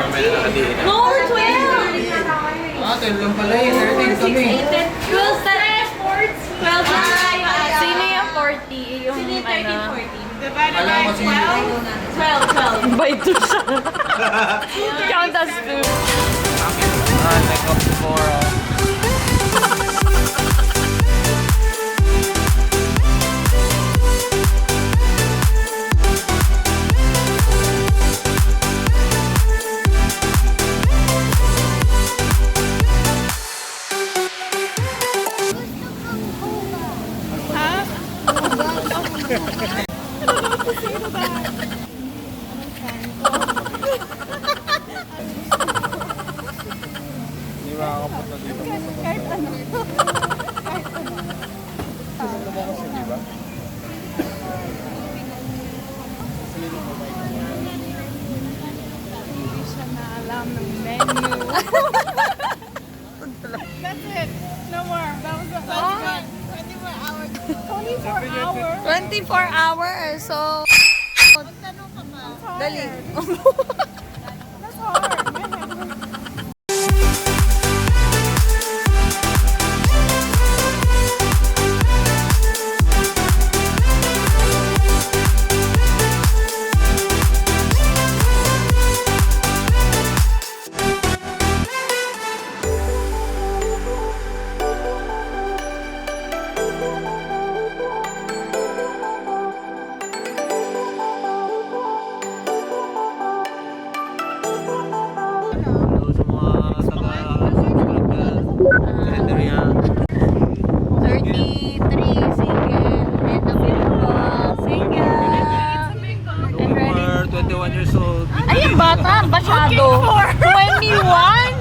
mamaya nakadiin. No, 12! Ah, 12 lang pala yun. 13 kami. 12 Sino yung 40? Yung Sino yung 13, 14? Divided Alam by ko sino. 12? 12. By 2 siya. Count as 2. Ah, take up to 4. Hindi makakapunta dito. Kahit ano. Sino mo kasi, di ba? Hindi siya na alam ng menu. That's it. No more. That was good. 24 hours. 24 hours? 24 hours, so... Magtanong ka ba? Dali. That's hard. My head. Hello sa mga taga-Krenderya. 33 single and available single and ready. Over 21 years old. Ay, yung bata, masyado. 21?